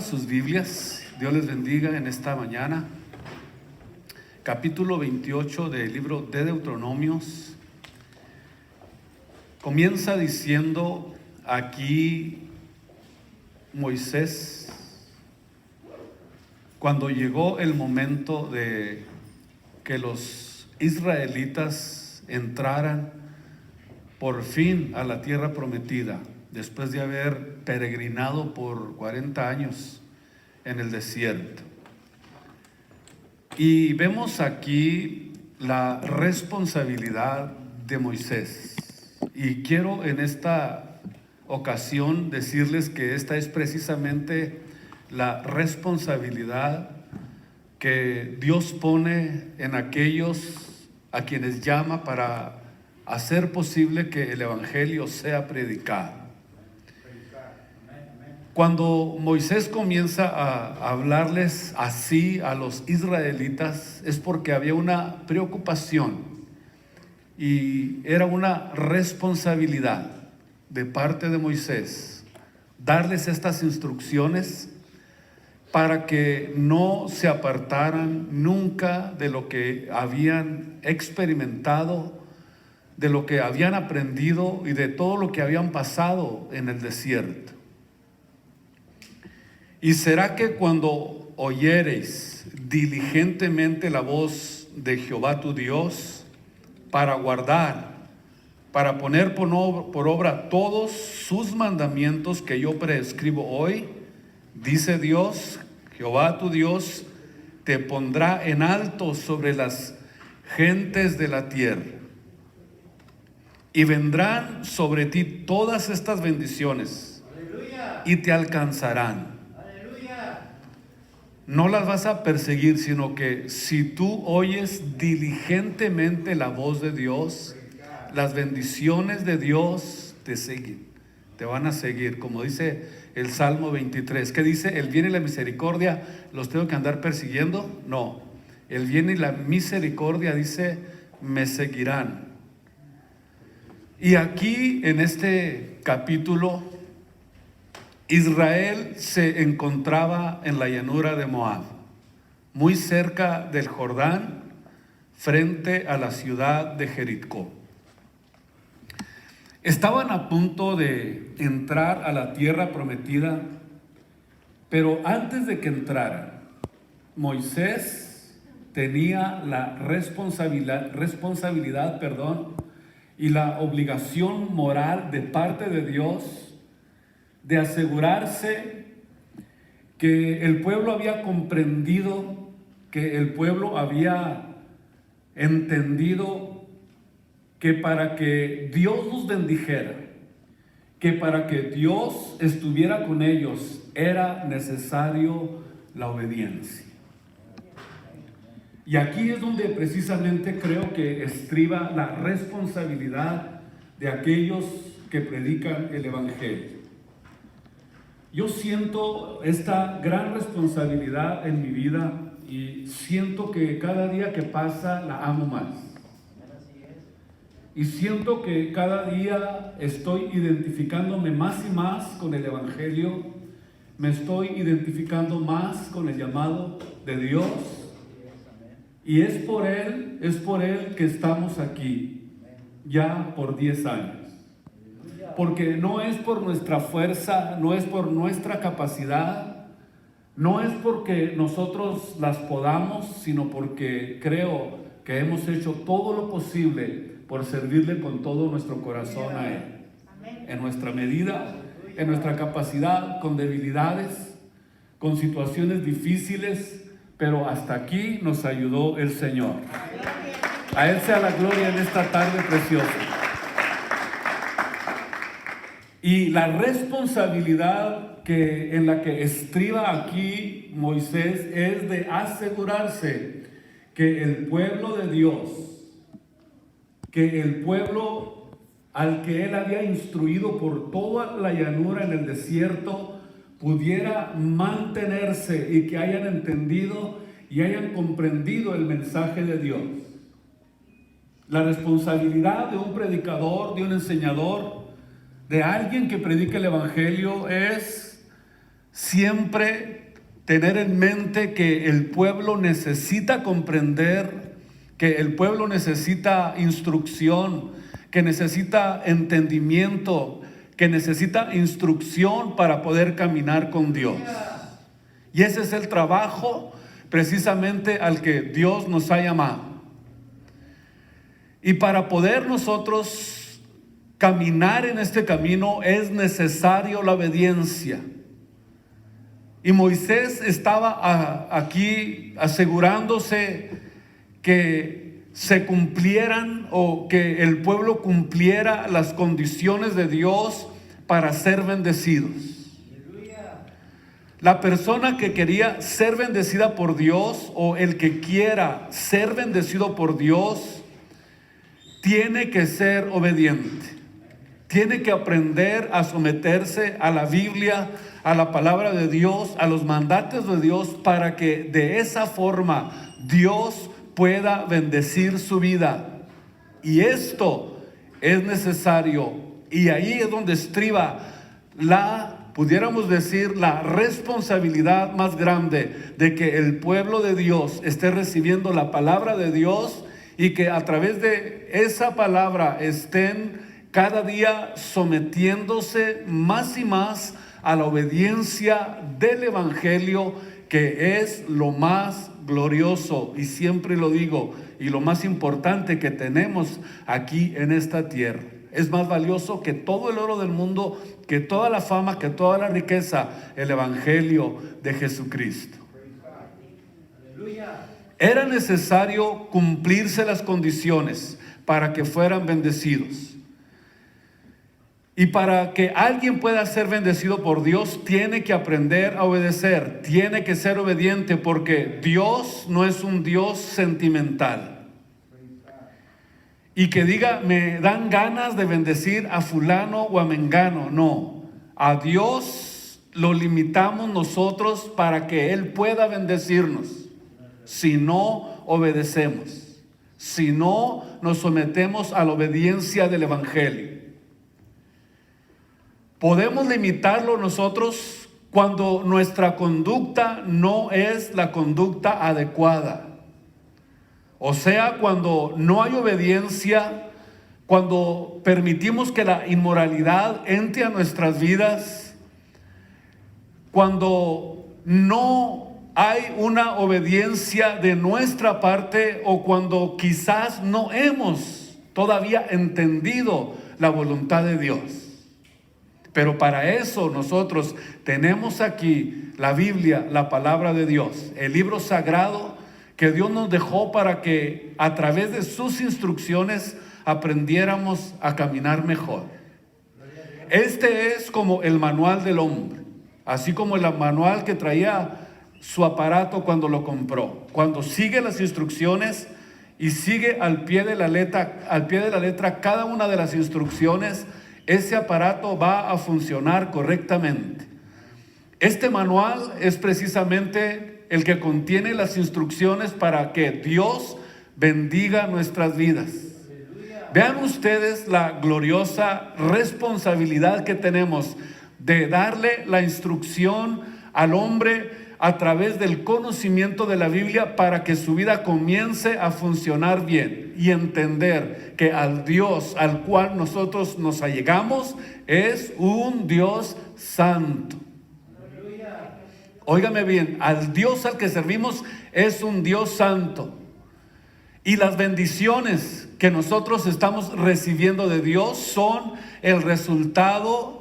Sus Biblias, Dios les bendiga en esta mañana. Capítulo 28 del libro de Deuteronomios. Comienza diciendo aquí Moisés, cuando llegó el momento de que los israelitas entraran por fin a la tierra prometida, después de haber peregrinado por 40 años en el desierto. Y vemos aquí la responsabilidad de Moisés. Y quiero en esta ocasión decirles que esta es precisamente la responsabilidad que Dios pone en aquellos a quienes llama para hacer posible que el evangelio sea predicado. Cuando Moisés comienza a hablarles así a los israelitas, es porque había una preocupación y era una responsabilidad de parte de Moisés darles estas instrucciones para que no se apartaran nunca de lo que habían experimentado, de lo que habían aprendido y de todo lo que habían pasado en el desierto. ¿Y será que cuando oyereis diligentemente la voz de Jehová tu Dios para guardar, para poner por obra todos sus mandamientos que yo prescribo hoy, dice Dios, Jehová tu Dios te pondrá en alto sobre las gentes de la tierra, y vendrán sobre ti todas estas bendiciones, ¡aleluya!, y te alcanzarán. No las vas a perseguir, sino que si tú oyes diligentemente la voz de Dios, las bendiciones de Dios te siguen, te van a seguir. Como dice el Salmo 23, ¿qué dice? ¿El bien y la misericordia los tengo que andar persiguiendo? No, el bien y la misericordia, dice, me seguirán. Y aquí en este capítulo, Israel se encontraba en la llanura de Moab, muy cerca del Jordán, frente a la ciudad de Jericó. Estaban a punto de entrar a la tierra prometida, pero antes de que entraran, Moisés tenía la responsabilidad, y la obligación moral de parte de Dios de asegurarse que el pueblo había comprendido, que el pueblo había entendido que para que Dios los bendijera, que para que Dios estuviera con ellos, era necesario la obediencia. Y aquí es donde precisamente creo que estriba la responsabilidad de aquellos que predican el evangelio. Yo siento esta gran responsabilidad en mi vida y siento que cada día que pasa la amo más. Y siento que cada día estoy identificándome más y más con el evangelio, me estoy identificando más con el llamado de Dios. Y es por Él que estamos aquí, ya por 10 años. Porque no es por nuestra fuerza, no es por nuestra capacidad, no es porque nosotros las podamos, sino porque creo que hemos hecho todo lo posible por servirle con todo nuestro corazón a Él. En nuestra medida, en nuestra capacidad, con debilidades, con situaciones difíciles, pero hasta aquí nos ayudó el Señor. A Él sea la gloria en esta tarde preciosa. Y la responsabilidad en la que estriba aquí Moisés es de asegurarse que el pueblo de Dios, que el pueblo al que él había instruido por toda la llanura en el desierto, pudiera mantenerse y que hayan entendido y hayan comprendido el mensaje de Dios. La responsabilidad de un predicador, de un enseñador, de alguien que predica el evangelio es siempre tener en mente que el pueblo necesita comprender, que el pueblo necesita instrucción, que necesita entendimiento, que necesita instrucción para poder caminar con Dios. Y ese es el trabajo precisamente al que Dios nos ha llamado. Y para poder nosotros caminar en este camino es necesario la obediencia. Y Moisés estaba aquí asegurándose que se cumplieran o que el pueblo cumpliera las condiciones de Dios para ser bendecidos. La persona que quería ser bendecida por Dios o el que quiera ser bendecido por Dios tiene que ser obediente. Tiene que aprender a someterse a la Biblia, a la palabra de Dios, a los mandatos de Dios, para que de esa forma Dios pueda bendecir su vida. Y esto es necesario, y ahí es donde estriba pudiéramos decir, la responsabilidad más grande de que el pueblo de Dios esté recibiendo la palabra de Dios y que a través de esa palabra estén cada día sometiéndose más y más a la obediencia del Evangelio, que es lo más glorioso, y siempre lo digo, y lo más importante que tenemos aquí en esta tierra. Es más valioso que todo el oro del mundo, que toda la fama, que toda la riqueza, el Evangelio de Jesucristo. Era necesario cumplirse las condiciones para que fueran bendecidos. Y para que alguien pueda ser bendecido por Dios, tiene que aprender a obedecer, tiene que ser obediente, porque Dios no es un Dios sentimental. Y que diga, me dan ganas de bendecir a fulano o a mengano. No, a Dios lo limitamos nosotros para que Él pueda bendecirnos. Si no obedecemos, si no nos sometemos a la obediencia del Evangelio. Podemos limitarlo nosotros cuando nuestra conducta no es la conducta adecuada. O sea, cuando no hay obediencia, cuando permitimos que la inmoralidad entre a nuestras vidas, cuando no hay una obediencia de nuestra parte, o cuando quizás no hemos todavía entendido la voluntad de Dios. Pero para eso nosotros tenemos aquí la Biblia, la palabra de Dios, el libro sagrado que Dios nos dejó para que a través de sus instrucciones aprendiéramos a caminar mejor. Este es como el manual del hombre, así como el manual que traía su aparato cuando lo compró. Cuando sigue las instrucciones y sigue al pie de la letra cada una de las instrucciones, ese aparato va a funcionar correctamente. Este manual es precisamente el que contiene las instrucciones para que Dios bendiga nuestras vidas. Vean ustedes la gloriosa responsabilidad que tenemos de darle la instrucción al hombre a través del conocimiento de la Biblia para que su vida comience a funcionar bien y entender que al Dios al cual nosotros nos allegamos es un Dios santo. Óigame bien, al Dios al que servimos es un Dios santo. Y las bendiciones que nosotros estamos recibiendo de Dios son el resultado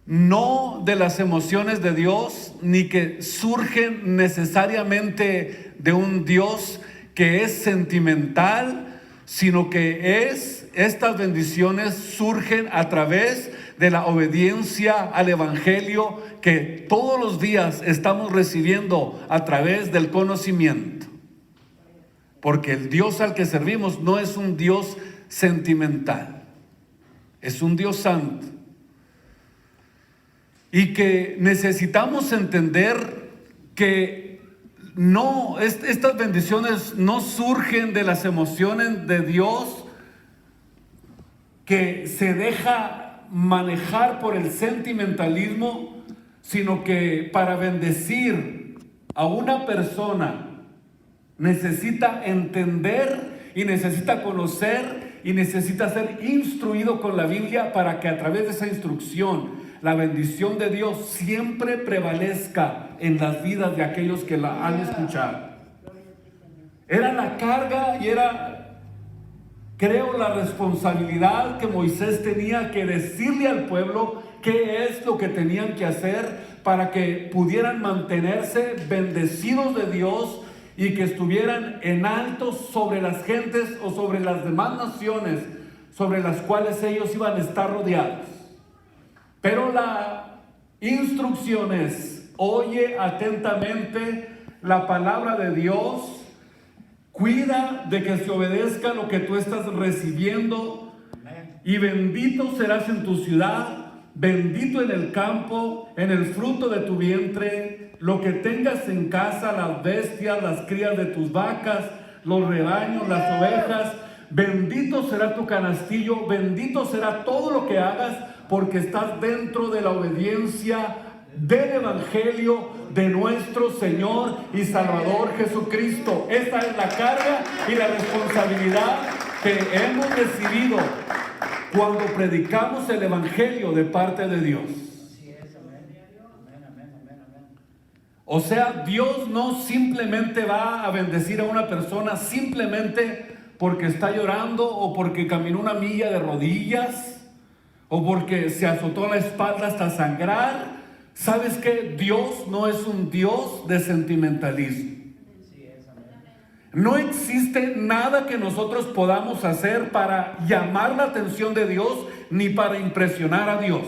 no de las emociones de Dios, ni que surgen necesariamente de un Dios que es sentimental, sino que estas bendiciones surgen a través de la obediencia al Evangelio que todos los días estamos recibiendo a través del conocimiento. Porque el Dios al que servimos no es un Dios sentimental, es un Dios santo. Y que necesitamos entender que estas bendiciones no surgen de las emociones de Dios, que se deja manejar por el sentimentalismo, sino que para bendecir a una persona necesita entender y necesita conocer y necesita ser instruido con la Biblia para que a través de esa instrucción la bendición de Dios siempre prevalezca en las vidas de aquellos que la han escuchado. Era la carga y era, creo, la responsabilidad que Moisés tenía que decirle al pueblo qué es lo que tenían que hacer para que pudieran mantenerse bendecidos de Dios y que estuvieran en alto sobre las gentes o sobre las demás naciones sobre las cuales ellos iban a estar rodeados. Pero la instrucción es: oye atentamente la palabra de Dios. Cuida de que se obedezca lo que tú estás recibiendo, y bendito serás en tu ciudad, bendito en el campo, en el fruto de tu vientre, lo que tengas en casa, las bestias, las crías de tus vacas, los rebaños, las ovejas. Bendito será tu canastillo, bendito será todo lo que hagas, porque estás dentro de la obediencia del Evangelio de nuestro Señor y Salvador Jesucristo. Esta es la carga y la responsabilidad que hemos recibido cuando predicamos el Evangelio de parte de Dios. O sea, Dios no simplemente va a bendecir a una persona simplemente porque está llorando o porque caminó una milla de rodillas o porque se azotó la espalda hasta sangrar. ¿Sabes qué? Dios no es un Dios de sentimentalismo. No existe nada que nosotros podamos hacer para llamar la atención de Dios ni para impresionar a Dios.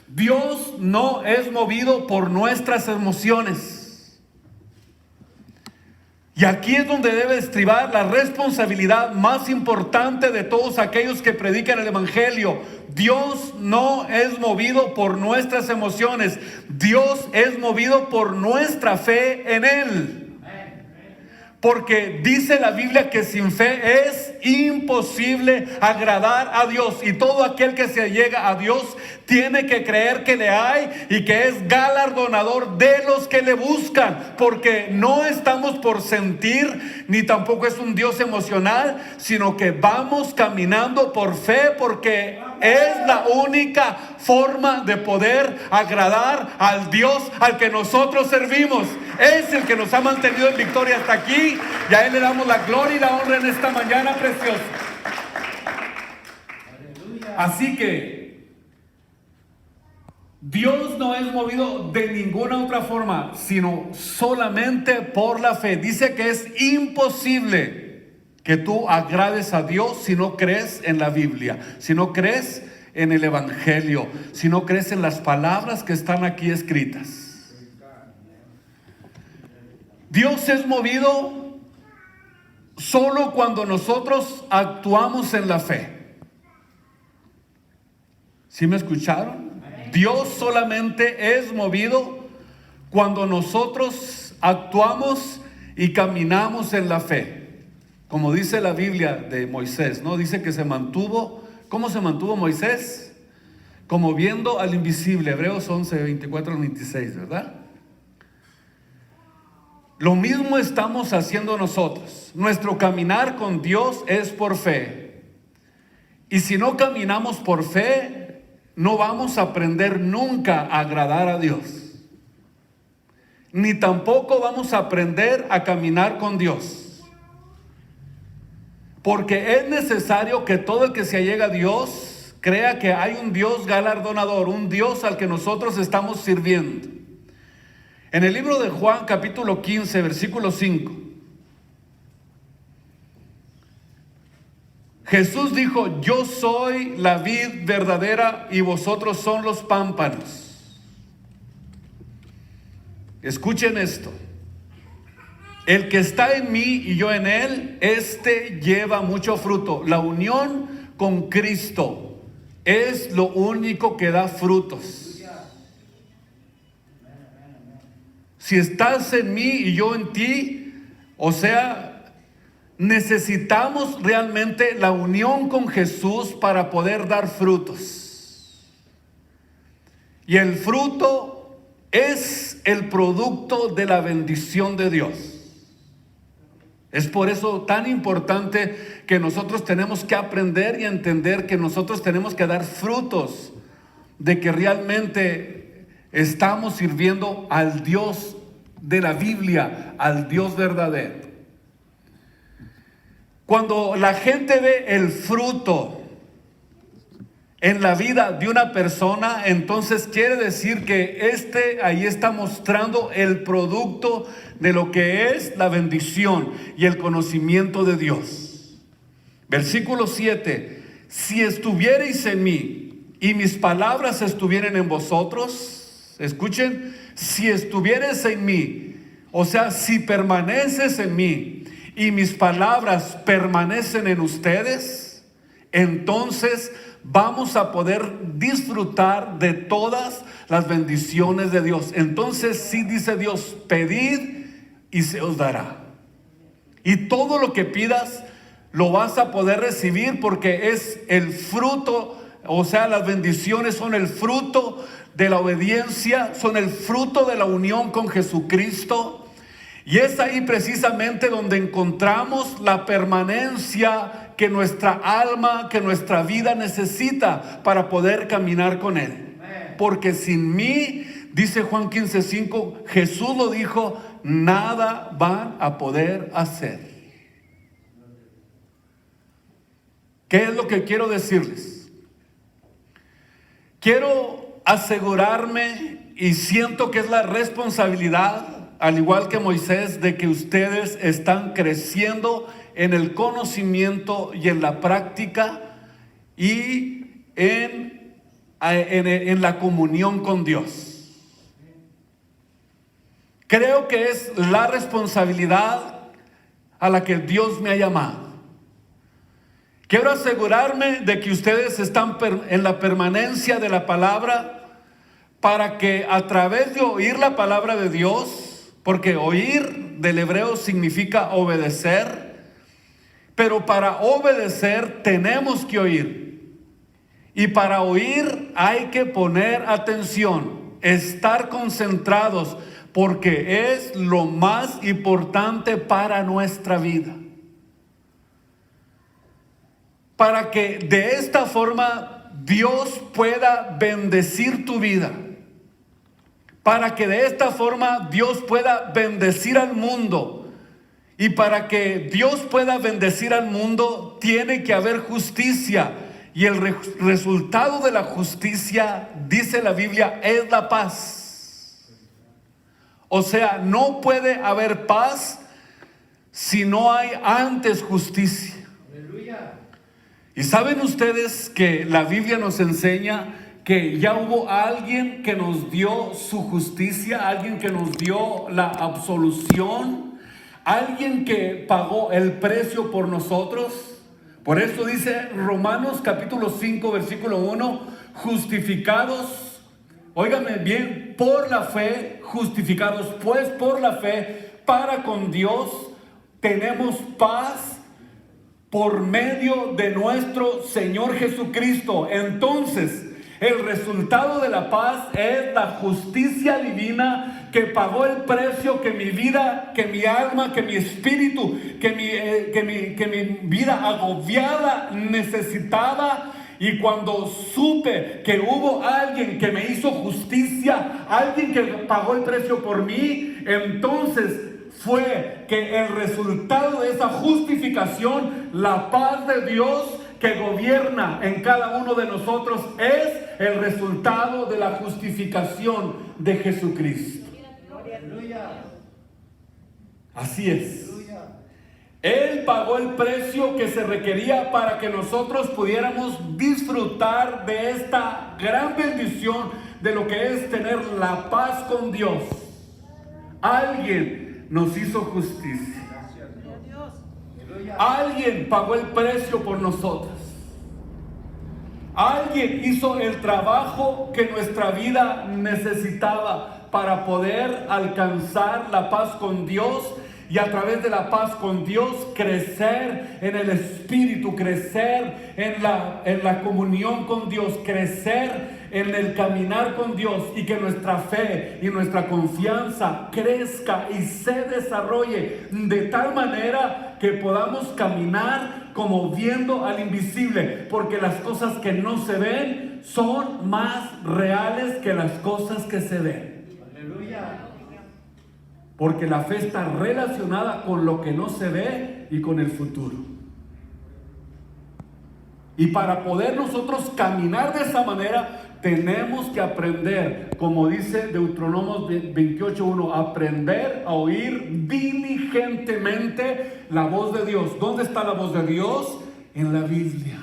Dios no es movido por nuestras emociones. Y aquí es donde debe estribar la responsabilidad más importante de todos aquellos que predican el Evangelio. Dios no es movido por nuestras emociones. Dios es movido por nuestra fe en Él. Porque dice la Biblia que sin fe es imposible agradar a Dios. Y todo aquel que se llega a Dios tiene que creer que le hay y que es galardonador de los que le buscan. Porque no estamos por sentir, ni tampoco es un Dios emocional, sino que vamos caminando por fe, porque es la única forma de poder agradar al Dios al que nosotros servimos. Es el que nos ha mantenido en victoria hasta aquí, y a Él le damos la gloria y la honra en esta mañana preciosa. Así que Dios no es movido de ninguna otra forma, sino solamente por la fe. Dice que es imposible que tú agrades a Dios si no crees en la Biblia, si no crees en el Evangelio, si no crees en las palabras que están aquí escritas. Dios es movido solo cuando nosotros actuamos en la fe. ¿Sí me escucharon? Dios solamente es movido cuando nosotros actuamos y caminamos en la fe. Como dice la Biblia de Moisés, ¿no? Dice que se mantuvo. ¿Cómo se mantuvo Moisés? Como viendo al invisible. Hebreos 11, 24 al 26, ¿verdad? Lo mismo estamos haciendo nosotros. Nuestro caminar con Dios es por fe. Y si no caminamos por fe, no vamos a aprender nunca a agradar a Dios. Ni tampoco vamos a aprender a caminar con Dios. Porque es necesario que todo el que se allega a Dios crea que hay un Dios galardonador, un Dios al que nosotros estamos sirviendo. En el libro de Juan, capítulo 15, versículo 5, Jesús dijo: yo soy la vid verdadera y vosotros son los pámpanos. Escuchen esto: el que está en mí y yo en él, este lleva mucho fruto. La unión con Cristo es lo único que da frutos. Si estás en mí y yo en ti, o sea, necesitamos realmente la unión con Jesús para poder dar frutos. Y el fruto es el producto de la bendición de Dios. Es por eso tan importante que nosotros tenemos que aprender y entender que nosotros tenemos que dar frutos de que realmente estamos sirviendo al Dios de la Biblia, al Dios verdadero. Cuando la gente ve el fruto en la vida de una persona, entonces quiere decir que ahí está mostrando el producto de lo que es la bendición y el conocimiento de Dios. Versículo 7: si estuviereis en mí y mis palabras estuvieren en vosotros, escuchen, si estuvieres en mí, o sea, si permaneces en mí y mis palabras permanecen en ustedes, entonces vamos a poder disfrutar de todas las bendiciones de Dios. Entonces sí dice Dios: pedid y se os dará. Y todo lo que pidas lo vas a poder recibir, porque es el fruto, o sea, las bendiciones son el fruto de la obediencia, son el fruto de la unión con Jesucristo. Y es ahí precisamente donde encontramos la permanencia que nuestra alma, que nuestra vida necesita para poder caminar con Él. Porque sin mí, dice Juan 15:5, Jesús lo dijo, nada van a poder hacer. ¿Qué es lo que quiero decirles? Quiero asegurarme, y siento que es la responsabilidad, al igual que Moisés, de que ustedes están creciendo en el conocimiento y en la práctica y en la comunión con Dios. Creo que es la responsabilidad a la que Dios me ha llamado. Quiero asegurarme de que ustedes están en la permanencia de la palabra, para que a través de oír la palabra de Dios, porque oír del hebreo significa obedecer, pero para obedecer tenemos que oír. Y para oír hay que poner atención, estar concentrados, porque es lo más importante para nuestra vida. Para que de esta forma Dios pueda bendecir tu vida. Para que de esta forma Dios pueda bendecir al mundo. Y para que Dios pueda bendecir al mundo, tiene que haber justicia. Y el resultado de la justicia, dice la Biblia, es la paz. O sea, no puede haber paz si no hay antes justicia. Aleluya. Y saben ustedes que la Biblia nos enseña que ya hubo alguien que nos dio su justicia, alguien que nos dio la absolución, alguien que pagó el precio por nosotros. Por eso dice Romanos capítulo 5 versículo 1, justificados, óigame bien, por la fe, justificados pues por la fe, para con Dios tenemos paz por medio de nuestro Señor Jesucristo. Entonces, el resultado de la paz es la justicia divina que pagó el precio que mi vida, que mi alma, que mi espíritu, que mi vida agobiada necesitaba. Y cuando supe que hubo alguien que me hizo justicia, alguien que pagó el precio por mí, entonces fue que el resultado de esa justificación, la paz de Dios que gobierna en cada uno de nosotros, es el resultado de la justificación de Jesucristo. Así es. Él pagó el precio que se requería para que nosotros pudiéramos disfrutar de esta gran bendición de lo que es tener la paz con Dios. Alguien nos hizo justicia. Alguien pagó el precio por nosotros. Alguien hizo el trabajo que nuestra vida necesitaba para poder alcanzar la paz con Dios. Y a través de la paz con Dios, crecer en el Espíritu, crecer en la comunión con Dios, crecer en el caminar con Dios y que nuestra fe y nuestra confianza crezca y se desarrolle de tal manera que podamos caminar como viendo al invisible, porque las cosas que no se ven son más reales que las cosas que se ven. Aleluya. Porque la fe está relacionada con lo que no se ve y con el futuro. Y para poder nosotros caminar de esa manera, tenemos que aprender, como dice Deuteronomio 28:1, aprender a oír diligentemente la voz de Dios. ¿Dónde está la voz de Dios? En la Biblia.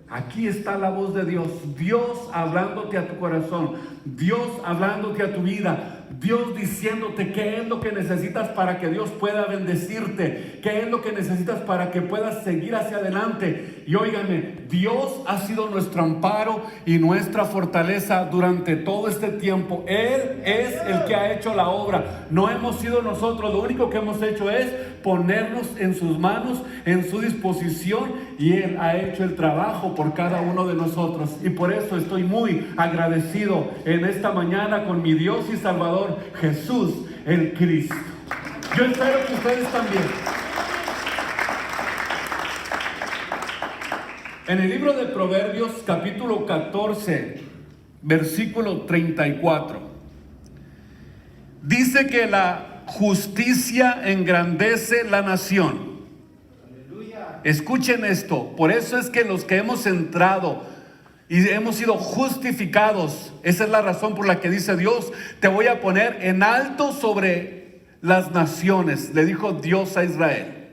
Aquí está la voz de Dios. Dios hablándote a tu corazón. Dios hablándote a tu vida. Dios diciéndote qué es lo que necesitas para que Dios pueda bendecirte, qué es lo que necesitas para que puedas seguir hacia adelante. Y óigame, Dios ha sido nuestro amparo y nuestra fortaleza durante todo este tiempo. Él es el que ha hecho la obra, no hemos sido nosotros. Lo único que hemos hecho es ponernos en sus manos, en su disposición, y Él ha hecho el trabajo por cada uno de nosotros. Y por eso estoy muy agradecido en esta mañana con mi Dios y Salvador Jesús el Cristo. Yo espero que ustedes también. En el libro de Proverbios, capítulo 14, versículo 34, dice que la justicia engrandece la nación. Escuchen esto, por eso es que los que hemos entrado y hemos sido justificados, esa es la razón por la que dice Dios, te voy a poner en alto sobre las naciones, le dijo Dios a Israel.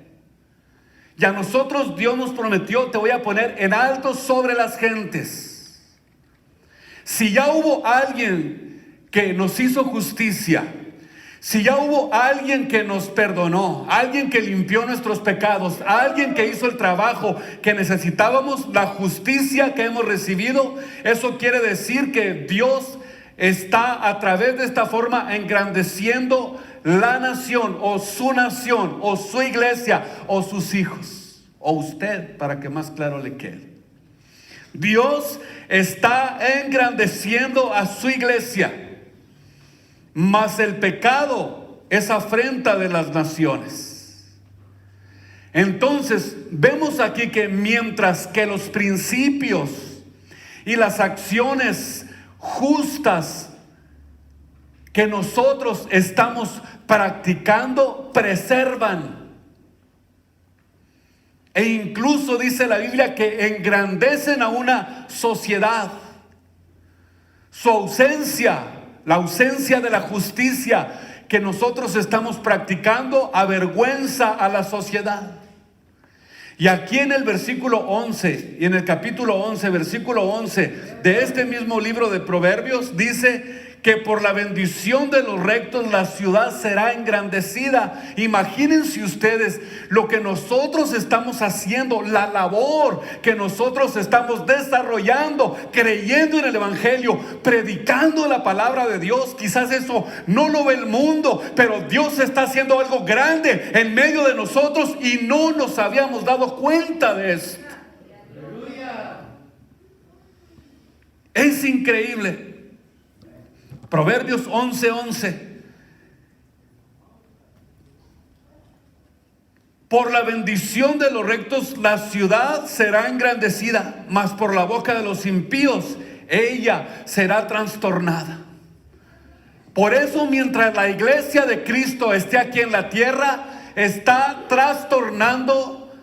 Y a nosotros Dios nos prometió, te voy a poner en alto sobre las gentes. Si ya hubo alguien que nos hizo justicia, si ya hubo alguien que nos perdonó, alguien que limpió nuestros pecados, alguien que hizo el trabajo que necesitábamos, la justicia que hemos recibido, eso quiere decir que Dios está a través de esta forma engrandeciendo la nación o su iglesia o sus hijos o usted, para que más claro le quede. Dios está engrandeciendo a su iglesia. Mas el pecado es afrenta de las naciones. Entonces vemos aquí que mientras que los principios y las acciones justas que nosotros estamos practicando preservan, e incluso dice la Biblia que engrandecen a una sociedad, su ausencia, la ausencia de la justicia que nosotros estamos practicando avergüenza a la sociedad. Y aquí en el versículo 11 y en el capítulo 11, versículo 11 de este mismo libro de Proverbios dice que por la bendición de los rectos la ciudad será engrandecida. Imagínense ustedes lo que nosotros estamos haciendo, la labor que nosotros estamos desarrollando, creyendo en el Evangelio, predicando la palabra de Dios. Quizás eso no lo ve el mundo, pero Dios está haciendo algo grande en medio de nosotros y no nos habíamos dado cuenta de esto. Es increíble. Proverbios 11:11. Por la bendición de los rectos la ciudad será engrandecida, mas por la boca de los impíos ella será trastornada. Por eso mientras la iglesia de Cristo esté aquí en la tierra, está trastornando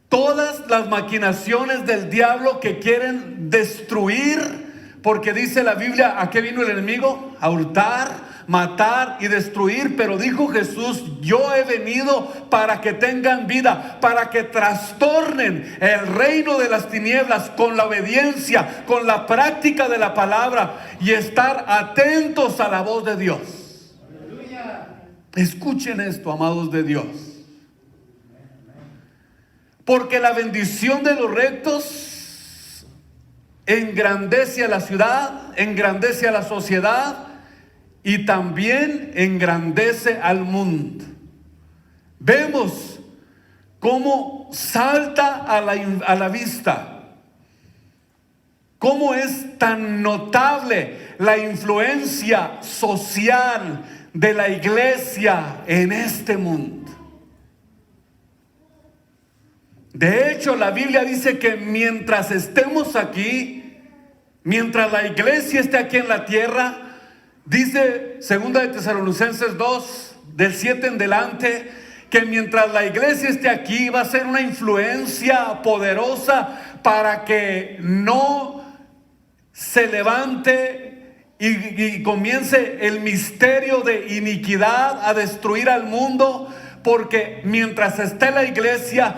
todas las maquinaciones del diablo que quieren destruir. Porque dice la Biblia, ¿a qué vino el enemigo? A hurtar, matar y destruir. Pero dijo Jesús, yo he venido para que tengan vida, para que trastornen el reino de las tinieblas con la obediencia, con la práctica de la palabra y estar atentos a la voz de Dios. Aleluya. Escuchen esto, amados de Dios. Porque la bendición de los rectos engrandece a la ciudad, engrandece a la sociedad y también engrandece al mundo. Vemos cómo salta a la vista ¿Cómo es tan notable la influencia social de la iglesia en este mundo? De hecho, la Biblia dice que mientras estemos aquí, mientras la iglesia esté aquí en la tierra, dice 2 de Tesalonicenses 2, del 7 en delante, que mientras la iglesia esté aquí va a ser una influencia poderosa para que no se levante y comience el misterio de iniquidad a destruir al mundo. Porque mientras está la iglesia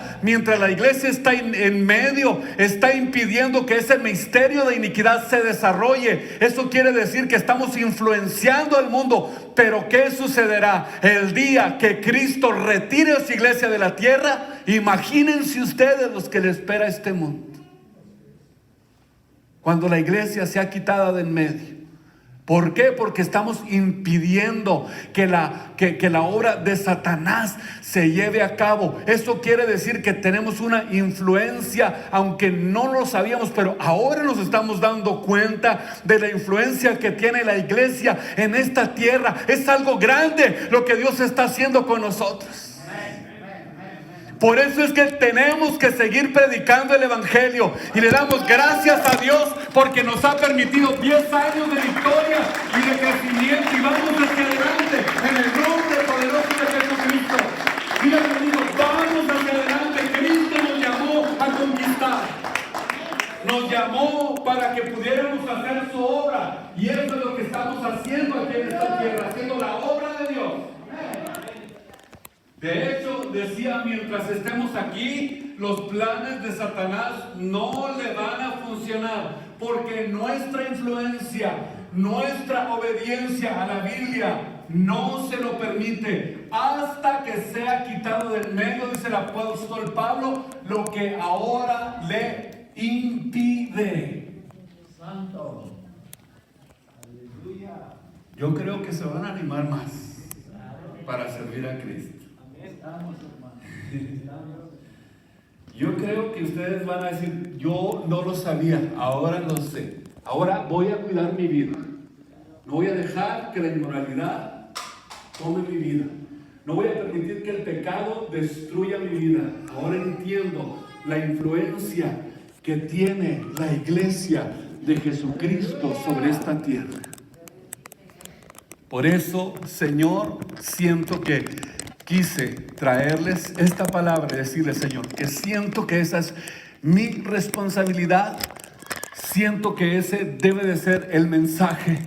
está en medio, está impidiendo que ese misterio de iniquidad se desarrolle. Eso quiere decir que estamos influenciando al mundo. Pero ¿qué sucederá el día que Cristo retire a su iglesia de la tierra? Imagínense ustedes los que le espera a este mundo, cuando la iglesia sea quitada de en medio. ¿Por qué? Porque estamos impidiendo que la obra de Satanás se lleve a cabo. Eso quiere decir que tenemos una influencia, aunque no lo sabíamos, pero ahora nos estamos dando cuenta de la influencia que tiene la iglesia en esta tierra. Es algo grande lo que Dios está haciendo con nosotros. Por eso es que tenemos que seguir predicando el evangelio, y le damos gracias a Dios porque nos ha permitido 10 años de victoria y de crecimiento, y vamos hacia adelante en el nombre poderoso de Jesucristo. Díganme conmigo, vamos hacia adelante. Cristo nos llamó a conquistar, nos llamó para que pudiéramos hacer su obra, y eso es lo que estamos haciendo aquí en esta tierra, haciendo la obra de Dios. De hecho, decía, mientras estemos aquí, los planes de Satanás no le van a funcionar, porque nuestra influencia, nuestra obediencia a la Biblia no se lo permite, hasta que sea quitado del medio, dice el apóstol Pablo, lo que ahora le impide. Santo. Aleluya. Yo creo que se van a animar más para servir a Cristo. Yo creo que ustedes van a decir, yo no lo sabía, ahora lo sé. Ahora voy a cuidar mi vida. No voy a dejar que la inmoralidad tome mi vida. No voy a permitir que el pecado destruya mi vida. Ahora entiendo la influencia que tiene la iglesia de Jesucristo sobre esta tierra. Por eso, Señor, siento que quise traerles esta palabra y decirles, Señor, que siento que esa es mi responsabilidad. Siento que ese debe de ser el mensaje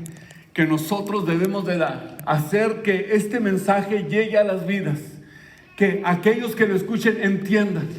que nosotros debemos de dar. Hacer que este mensaje llegue a las vidas. Que aquellos que lo escuchen entiendan.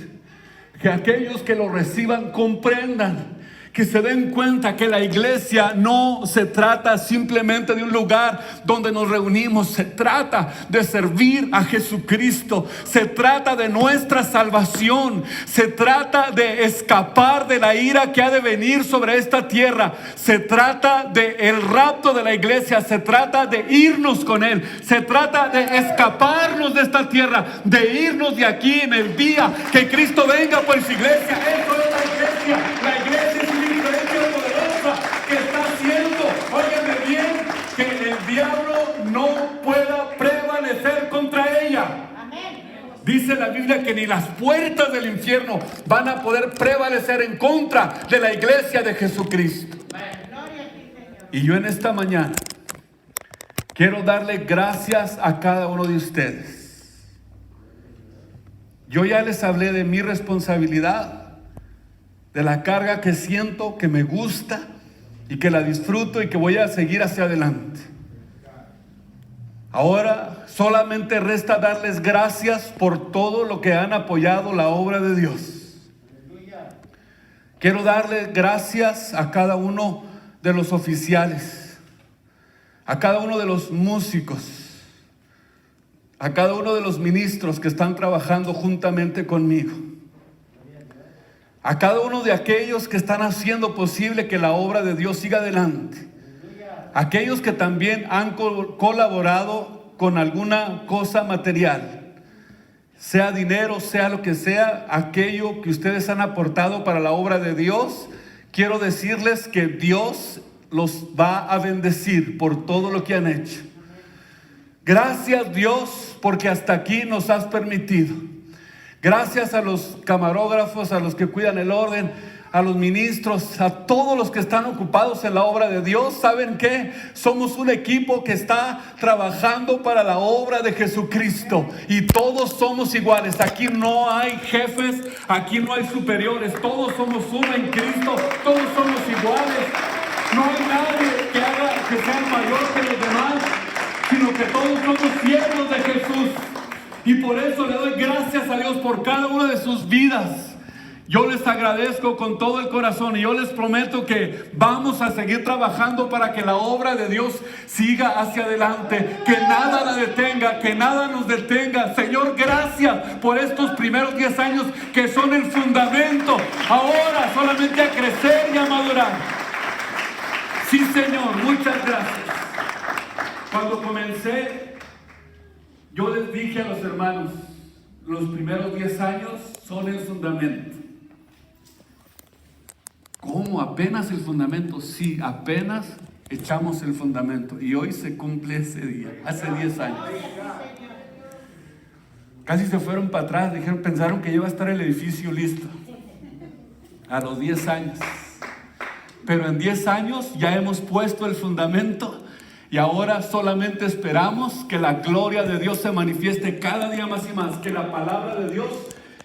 Que aquellos que lo reciban comprendan. Que se den cuenta que la iglesia no se trata simplemente de un lugar donde nos reunimos. Se trata de servir a Jesucristo. Se trata de nuestra salvación. Se trata de escapar de la ira que ha de venir sobre esta tierra. Se trata del rapto de la iglesia. Se trata de irnos con Él. Se trata de escaparnos de esta tierra. De irnos de aquí en el día que Cristo venga por su iglesia. Eso es la iglesia. La iglesia es una influencia poderosa que está haciendo, óigame bien, que el diablo no pueda prevalecer contra ella. Amén. Dice la Biblia que ni las puertas del infierno van a poder prevalecer en contra de la iglesia de Jesucristo. Y yo en esta mañana quiero darle gracias a cada uno de ustedes. Yo ya les hablé de mi responsabilidad, de la carga que siento, que me gusta y que la disfruto y que voy a seguir hacia adelante. Ahora solamente resta darles gracias por todo lo que han apoyado la obra de Dios. Quiero darles gracias a cada uno de los oficiales, a cada uno de los músicos, a cada uno de los ministros que están trabajando juntamente conmigo, a cada uno de aquellos que están haciendo posible que la obra de Dios siga adelante, aquellos que también han colaborado con alguna cosa material, sea dinero, sea lo que sea, aquello que ustedes han aportado para la obra de Dios. quiero decirles que Dios los va a bendecir por todo lo que han hecho. Gracias, Dios, porque hasta aquí nos has permitido. Gracias a los camarógrafos, a los que cuidan el orden, a los ministros, a todos los que están ocupados en la obra de Dios. ¿Saben qué? Somos un equipo que está trabajando para la obra de Jesucristo y todos somos iguales. Aquí no hay jefes, aquí no hay superiores, todos somos uno en Cristo, todos somos iguales. No hay nadie que sea mayor que los demás, sino que todos somos siervos de Jesús. Y por eso le doy gracias a Dios por cada una de sus vidas. Yo les agradezco con todo el corazón y yo les prometo que vamos a seguir trabajando para que la obra de Dios siga hacia adelante, que nada la detenga, que nada nos detenga. Señor, gracias por estos primeros 10 años que son el fundamento. Ahora solamente a crecer y a madurar. Sí, Señor, muchas gracias. Cuando comencé, yo les dije a los hermanos, los primeros 10 años son el fundamento. ¿Cómo? ¿Apenas el fundamento? Sí, apenas echamos el fundamento. Y hoy se cumple ese día, hace 10 años. Casi se fueron para atrás, pensaron que iba a estar el edificio listo. A los 10 años. Pero en 10 años ya hemos puesto el fundamento. Y ahora solamente esperamos que la gloria de Dios se manifieste cada día más y más. Que la palabra de Dios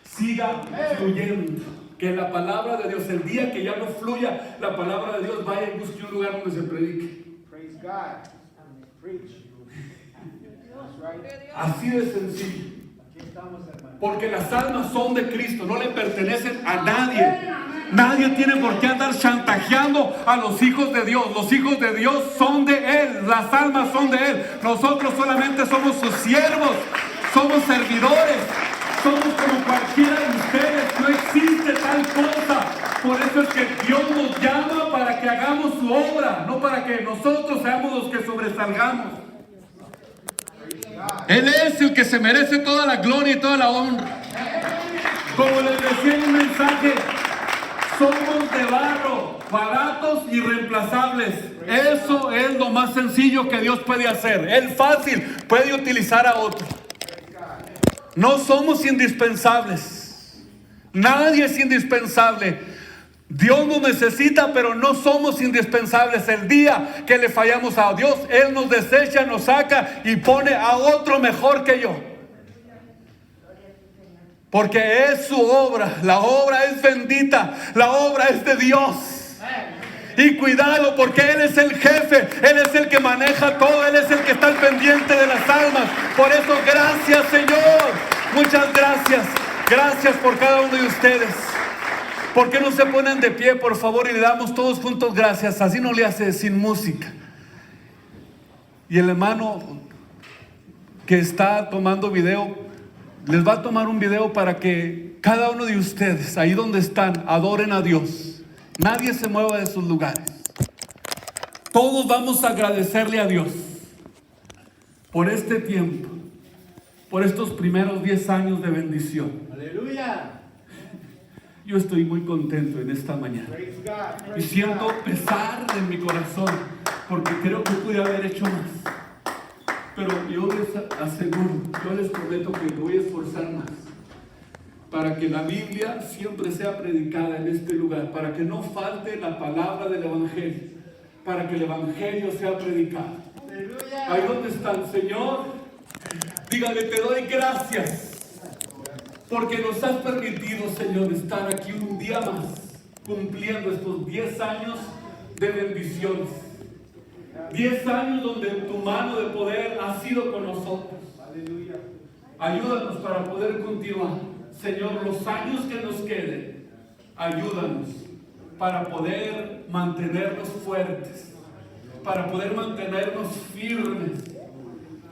siga fluyendo. Que la palabra de Dios, el día que ya no fluya la palabra de Dios, vaya y busque un lugar donde se predique. Praise God. Preach. Así de sencillo. Porque las almas son de Cristo, no le pertenecen a nadie. Nadie tiene por qué andar chantajeando a los hijos de Dios. Los hijos de Dios son de Él, las almas son de Él. Nosotros solamente somos sus siervos, somos servidores, somos como cualquiera de ustedes. No existe tal cosa. Por eso es que Dios nos llama para que hagamos su obra, no para que nosotros seamos los que sobresalgamos. Él es el que se merece toda la gloria y toda la honra. Como les decía en un mensaje, somos de barro, baratos y reemplazables. Eso es lo más sencillo que Dios puede hacer. Él fácil puede utilizar a otro. No somos indispensables. Nadie es indispensable. Dios nos necesita, pero no somos indispensables. El día que le fallamos a Dios, Él nos desecha, nos saca y pone a otro mejor que yo. Porque es su obra. La obra es bendita. La obra es de Dios. Y cuidado, porque Él es el jefe. Él es el que maneja todo. Él es el que está al pendiente de las almas. Por eso, gracias, Señor. Muchas gracias. Gracias por cada uno de ustedes. ¿Por qué no se ponen de pie, por favor, y le damos todos juntos gracias? Así no le hace sin música. Y el hermano que está tomando video, les va a tomar un video para que cada uno de ustedes, ahí donde están, adoren a Dios. Nadie se mueva de sus lugares. Todos vamos a agradecerle a Dios por este tiempo, por estos primeros 10 años de bendición. Aleluya. Yo estoy muy contento en esta mañana. Y siento pesar en mi corazón, porque creo que pude haber hecho más. Pero yo les aseguro, yo les prometo que me voy a esforzar más para que la Biblia siempre sea predicada en este lugar, para que no falte la palabra del Evangelio, para que el Evangelio sea predicado. Ahí donde está el Señor, dígale: te doy gracias porque nos has permitido, Señor, estar aquí un día más, cumpliendo estos 10 años de bendiciones. 10 años donde tu mano de poder ha sido con nosotros. Ayúdanos para poder continuar. Señor, los años que nos queden, ayúdanos para poder mantenernos fuertes, para poder mantenernos firmes,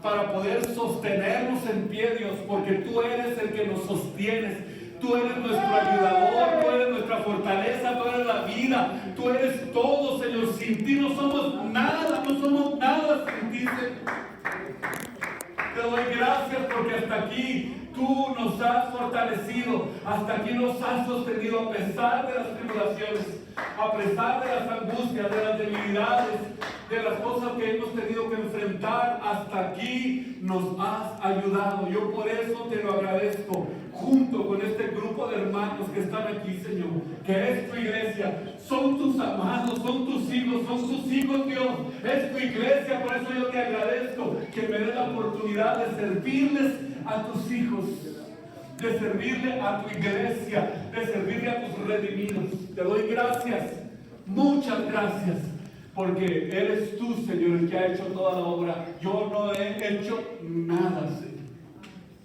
para poder sostenernos en pie, Dios, porque tú eres el que nos sostienes. Tú eres nuestro ayudador, tú eres nuestra fortaleza, tú eres la vida, tú eres todo, Señor. Sin ti no somos nada sin ti, Señor. Te doy gracias porque hasta aquí Tú nos has fortalecido, hasta aquí nos has sostenido a pesar de las tribulaciones, a pesar de las angustias, de las debilidades, de las cosas que hemos tenido que enfrentar. Hasta aquí nos has ayudado. Yo por eso te lo agradezco, junto con este grupo de hermanos que están aquí, Señor, que es tu iglesia. Son tus amados, son tus hijos, Dios. Es tu iglesia, por eso yo te agradezco que me dé la oportunidad de servirles a tus hijos, de servirle a tu iglesia, de servirle a tus redimidos. Te doy gracias, muchas gracias, porque eres tú, Señor, el que ha hecho toda la obra. Yo no he hecho nada, Señor.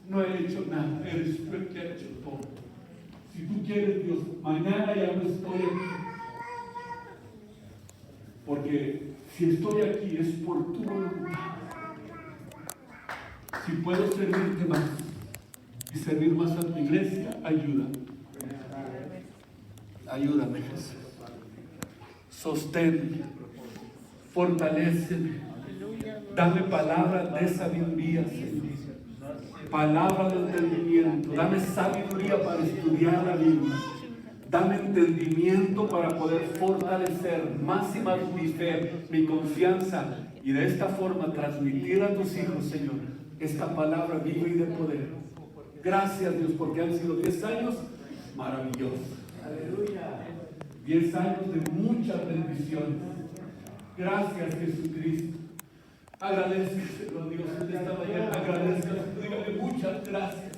No he hecho nada, eres tú el que ha hecho todo. Si tú quieres, Dios, mañana ya no estoy aquí. Porque si estoy aquí es por tu voluntad. Si puedo servirte más y servir más a tu iglesia, ayúdame. Ayúdame, Jesús. Sosténme, fortaléceme. Dame palabras de sabiduría, Señor. Palabra de entendimiento. Dame sabiduría para estudiar la Biblia. Dame entendimiento para poder fortalecer más y más mi fe, mi confianza, y de esta forma transmitir a tus hijos, Señor, esta palabra viva y de poder. Gracias, Dios, porque han sido 10 años maravillosos. Aleluya. 10 años de muchas bendiciones. Gracias, Jesucristo. Agradeceselo, Dios, en esta mañana. Agradeceselo, dígale muchas gracias,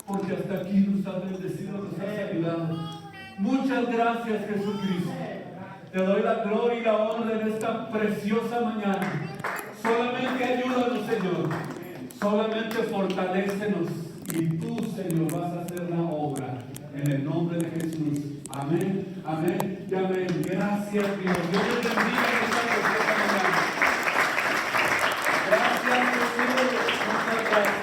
porque hasta aquí nos has bendecido, nos has ayudado. Muchas gracias, Jesucristo. Te doy la gloria y la honra en esta preciosa mañana. Solamente ayúdanos, Señor. Solamente fortalécenos. Y tú, Señor, vas a hacer la obra. En el nombre de Jesús. Amén, amén y amén. Gracias, Dios. Dios les bendiga en esta preciosa mañana. Gracias, Jesús. Muchas gracias.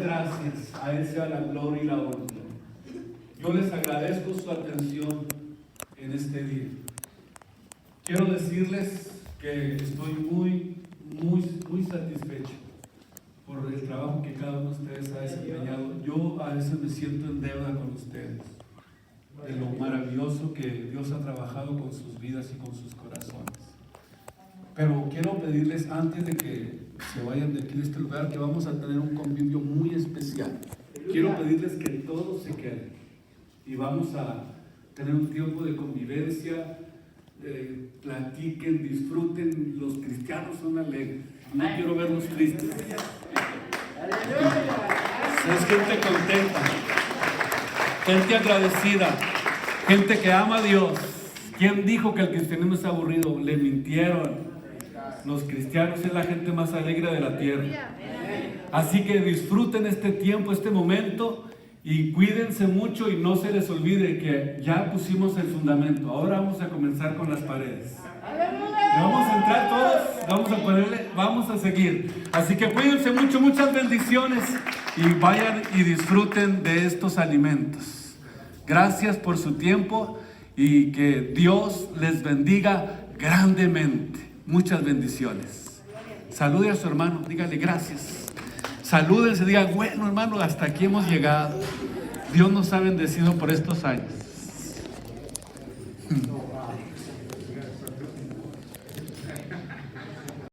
Gracias. A Él sea la gloria y la honra. Yo les agradezco su atención en este día. Quiero decirles que estoy muy satisfecho por el trabajo que cada uno de ustedes ha desempeñado. Yo a veces me siento en deuda con ustedes, de lo maravilloso que Dios ha trabajado con sus vidas y con sus corazones. Pero quiero pedirles, antes de que se vayan de aquí de este lugar, que vamos a tener un convivio muy especial. Quiero pedirles que todos se queden y vamos a tener un tiempo de convivencia. Platiquen, disfruten. Los cristianos son alegres. No quiero verlos tristes. Es gente contenta, gente agradecida, gente que ama a Dios. ¿Quién dijo que el cristianismo es aburrido? Le mintieron. Los cristianos es la gente más alegre de la tierra. Así que disfruten este tiempo, este momento, y cuídense mucho y no se les olvide que ya pusimos el fundamento. Ahora vamos a comenzar con las paredes. Y vamos a entrar todos, vamos a seguir. Así que cuídense mucho, muchas bendiciones, y vayan y disfruten de estos alimentos. Gracias por su tiempo y que Dios les bendiga grandemente. Muchas bendiciones. Salude a su hermano, dígale gracias. Salúdense, digan, bueno, hermano, hasta aquí hemos llegado. Dios nos ha bendecido por estos años.